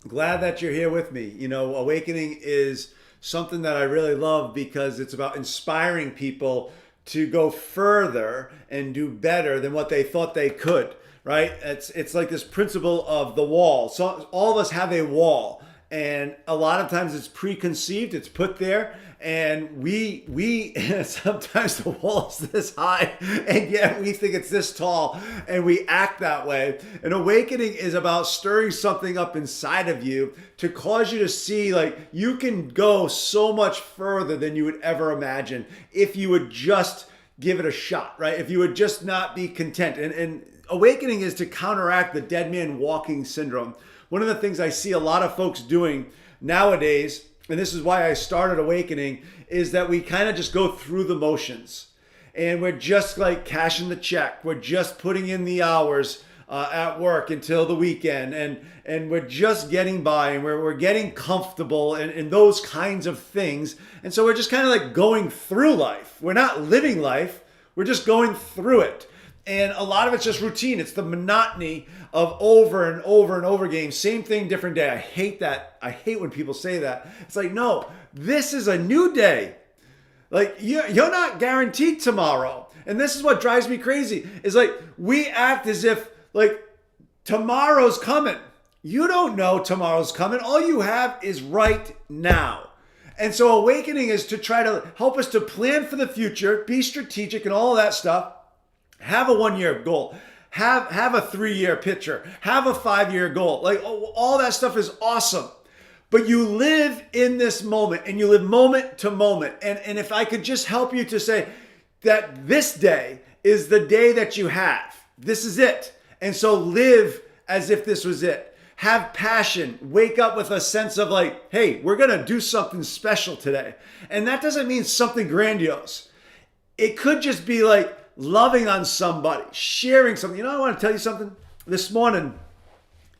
Glad that you're here with me. Awakening is something that I really love because it's about inspiring people to go further and do better than what they thought they could, right? It's like this principle of the wall. So all of us have a wall, and a lot of times it's preconceived, it's put there, and we sometimes the wall is this high, and yet we think it's this tall, and we act that way. An awakening is about stirring something up inside of you to cause you to see like you can go so much further than you would ever imagine if you would just give it a shot, right? If you would just not be content. And awakening is to counteract the dead man walking syndrome. One of the things I see a lot of folks doing nowadays, and this is why I started Awakening, is that we kind of just go through the motions. And we're just like cashing the check. We're just putting in the hours at work until the weekend. And we're just getting by, and we're getting comfortable and those kinds of things. And so we're just kind of like going through life. We're not living life. We're just going through it. And a lot of it's just routine. It's the monotony of over and over and over again. Same thing, different day. I hate that. I hate when people say that. It's like, no, this is a new day. Like you're not guaranteed tomorrow. And this is what drives me crazy is like we act as if like tomorrow's coming. You don't know tomorrow's coming. All you have is right now. And so awakening is to try to help us to plan for the future, be strategic and all of that stuff. Have a 1-year goal. Have a 3-year picture. Have a 5-year goal. Like all that stuff is awesome. But you live in this moment and you live moment to moment. And if I could just help you to say that this day is the day that you have. This is it. And so live as if this was it. Have passion. Wake up with a sense of like, hey, we're going to do something special today. And that doesn't mean something grandiose. It could just be like, loving on somebody, sharing something. I want to tell you something. This morning,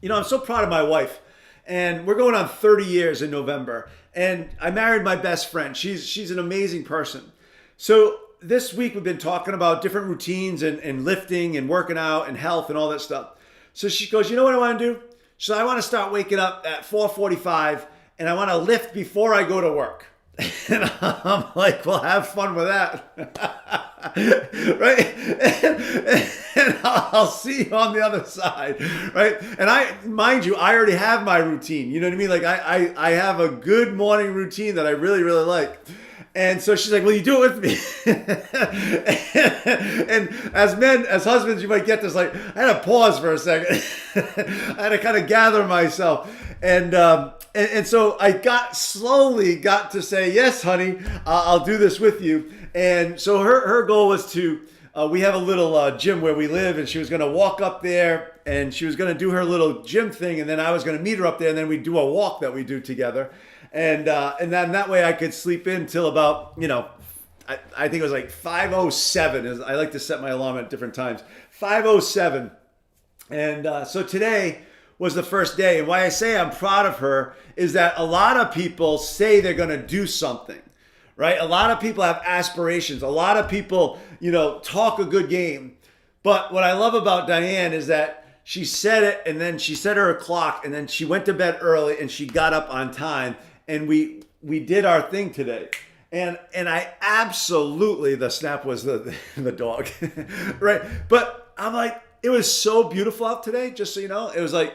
I'm so proud of my wife. And we're going on 30 years in November. And I married my best friend. She's an amazing person. So this week we've been talking about different routines and lifting and working out and health and all that stuff. So she goes, you know what I want to do? So I want to start waking up at 4:45 and I want to lift before I go to work. And I'm like, well, have fun with that. Right? And I'll see you on the other side. Right? And mind you, I already have my routine. You know what I mean? Like I have a good morning routine that I really, really like. And so she's like, will you do it with me? And as husbands, you might get this, like, I had to pause for a second. I had to kind of gather myself. And so I slowly got to say, yes, honey, I'll do this with you. And so her goal was to, we have a little gym where we live, and she was going to walk up there and she was going to do her little gym thing. And then I was going to meet her up there, and then we'd do a walk that we do together. And then that way I could sleep in till about, I think it was like 5:07. I like to set my alarm at different times. 5:07. And so today was the first day. And why I say I'm proud of her is that a lot of people say they're going to do something, right? A lot of people have aspirations. A lot of people, talk a good game. But what I love about Diane is that she said it, and then she set her clock, and then she went to bed early, and she got up on time, and we did our thing today. And I absolutely, the snap was the dog, right? But I'm like, it was so beautiful out today, just so you know. It was like,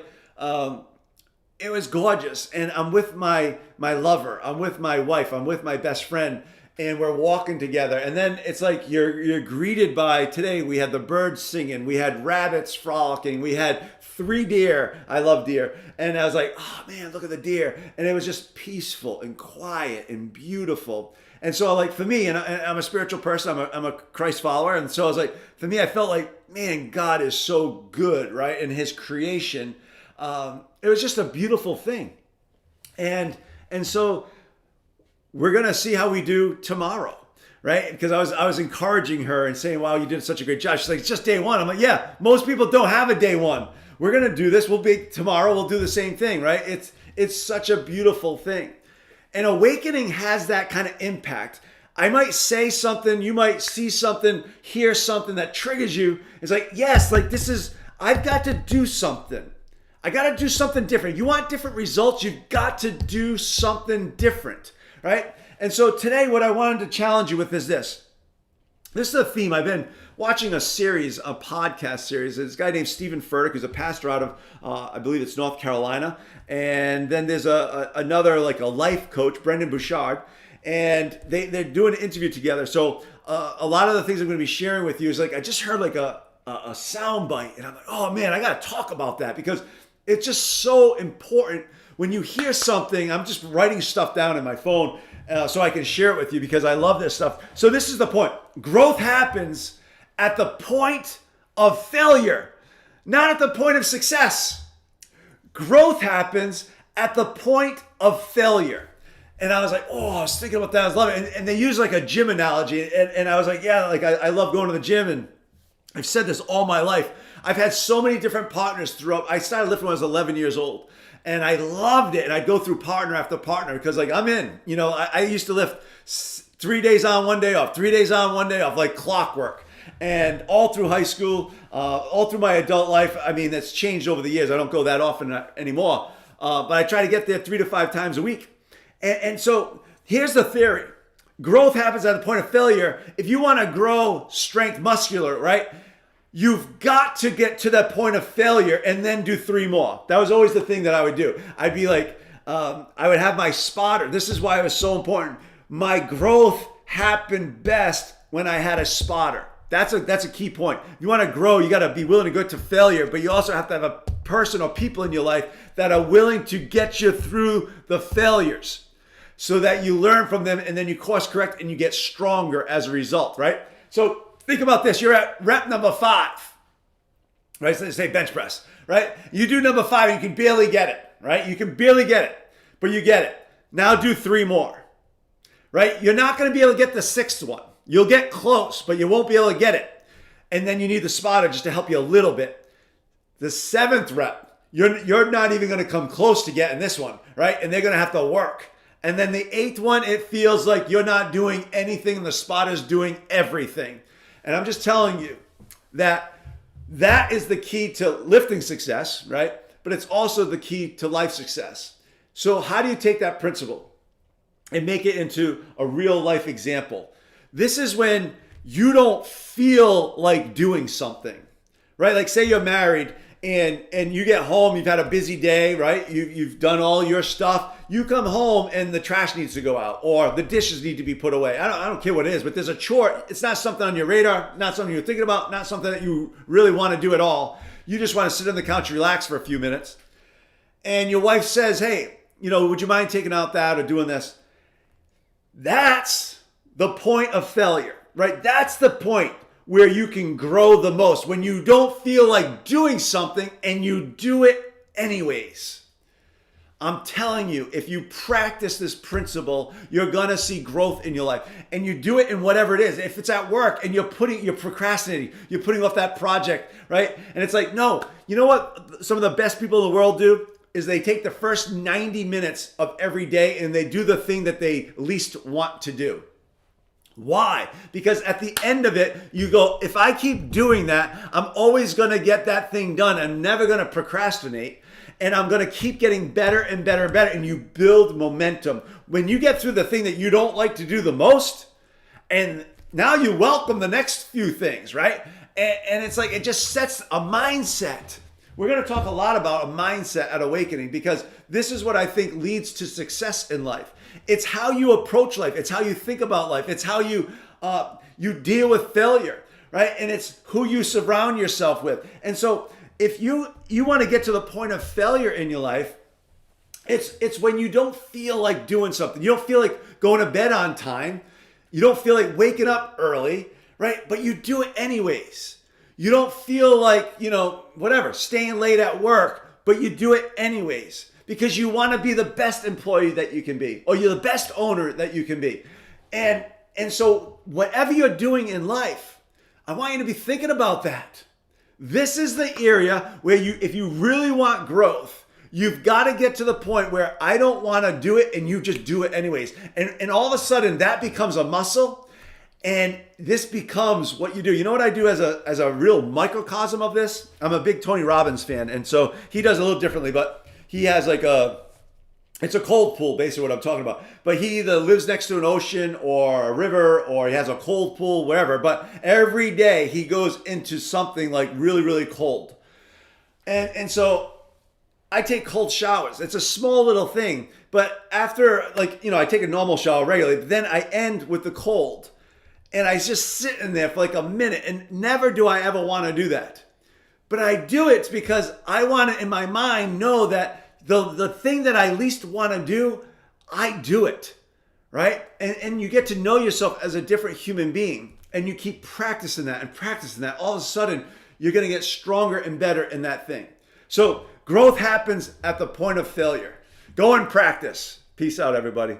it was gorgeous. And I'm with my lover, I'm with my wife, I'm with my best friend, and we're walking together. And then it's like you're greeted by, today we had the birds singing, we had rabbits frolicking, we had 3 deer. I love deer. And I was like, oh man, look at the deer. And it was just peaceful and quiet and beautiful. And so like for me, and I'm a spiritual person, I'm a Christ follower. And so I was like, for me, I felt like, man, God is so good, right? In his creation. It was just a beautiful thing. And so we're going to see how we do tomorrow, right? Because I was encouraging her and saying, wow, you did such a great job. She's like, it's just day one. I'm like, yeah, most people don't have a day one. We're going to do this. Tomorrow we'll do the same thing, right? It's such a beautiful thing. And awakening has that kind of impact. I might say something, you might see something, hear something that triggers you. It's like, yes, like I've got to do something. I got to do something different. You want different results, you've got to do something different, right? And so today, what I wanted to challenge you with is this. This is a theme. I've been watching a podcast series. There's a guy named Stephen Furtick, who's a pastor out of, I believe it's North Carolina. And then there's another, like a life coach, Brendan Bouchard. And they're doing an interview together. So a lot of the things I'm going to be sharing with you is like, I just heard like a sound bite. And I'm like, oh man, I got to talk about that because it's just so important. When you hear something, I'm just writing stuff down in my phone so I can share it with you because I love this stuff. So this is the point. Growth happens at the point of failure, not at the point of success. Growth happens at the point of failure. And I was like, oh, I was thinking about that. I was loving it. And they use like a gym analogy. And I was like, yeah, like I love going to the gym. And I've said this all my life. I've had so many different partners throughout. I started lifting when I was 11 years old. And I loved it. And I'd go through partner after partner because like I'm in. You know, I used to lift 3 days on, 1 day off, 3 days on, 1 day off, like clockwork. And all through high school, all through my adult life. I mean, that's changed over the years. I don't go that often anymore. But I try to get there 3 to 5 times a week. And so here's the theory. Growth happens at the point of failure. If you want to grow strength muscular, right? You've got to get to that point of failure and then do 3 more. That was always the thing that I would do. I'd be like, I would have my spotter. This is why it was so important. My growth happened best when I had a spotter. That's a key point. If you want to grow, you got to be willing to go to failure, but you also have to have a person or people in your life that are willing to get you through the failures so that you learn from them and then you course correct and you get stronger as a result, right? So think about this. You're at rep number 5, right? So they say bench press, right? You do number 5 and you can barely get it, right? You can barely get it, but you get it. Now do 3 more, right? You're not going to be able to get the 6th one. You'll get close, but you won't be able to get it. And then you need the spotter just to help you a little bit. The 7th rep, you're not even going to come close to getting this one, right? And they're going to have to work. And then the 8th one, it feels like you're not doing anything and the spotter's doing everything. And I'm just telling you that is the key to lifting success, right? But it's also the key to life success. So how do you take that principle and make it into a real life example? This is when you don't feel like doing something, right? Like say you're married and you get home, you've had a busy day, right? You've done all your stuff. You come home and the trash needs to go out or the dishes need to be put away. I don't care what it is, but there's a chore. It's not something on your radar, not something you're thinking about, not something that you really want to do at all. You just want to sit on the couch, relax for a few minutes. And your wife says, hey, would you mind taking out that or doing this? That's the point of failure, right? That's the point where you can grow the most. When you don't feel like doing something and you do it anyways. I'm telling you, if you practice this principle, you're gonna see growth in your life. And you do it in whatever it is. If it's at work and you're procrastinating, you're putting off that project, right? And it's like, no, you know what some of the best people in the world do? Is they take the first 90 minutes of every day and they do the thing that they least want to do. Why? Because at the end of it, you go, if I keep doing that, I'm always going to get that thing done. I'm never going to procrastinate. And I'm going to keep getting better and better and better. And you build momentum. When you get through the thing that you don't like to do the most, and now you welcome the next few things, right? And it's like, it just sets a mindset. We're going to talk a lot about a mindset at Awakening because this is what I think leads to success in life. It's how you approach life. It's how you think about life. It's how you deal with failure, right? And it's who you surround yourself with. And so if you want to get to the point of failure in your life, it's when you don't feel like doing something. You don't feel like going to bed on time. You don't feel like waking up early, right? But you do it anyways. You don't feel like, staying late at work, but you do it anyways because you want to be the best employee that you can be, or you're the best owner that you can be. And so whatever you're doing in life, I want you to be thinking about that. This is the area where if you really want growth, you've got to get to the point where I don't want to do it and you just do it anyways. And all of a sudden that becomes a muscle. And this becomes what you do. You know what I do as a real microcosm of this? I'm a big Tony Robbins fan, and so he does a little differently, but he has like it's a cold pool, basically what I'm talking about. But he either lives next to an ocean or a river, or he has a cold pool, wherever. But every day he goes into something like really, really cold. And so I take cold showers. It's a small little thing. But after, like, I take a normal shower regularly, but then I end with the cold. And I just sit in there for like a minute, and never do I ever want to do that. But I do it because I want to, in my mind, know that the thing that I least want to do, I do it, right? And you get to know yourself as a different human being, and you keep practicing that and practicing that. All of a sudden, you're going to get stronger and better in that thing. So growth happens at the point of failure. Go and practice. Peace out, everybody.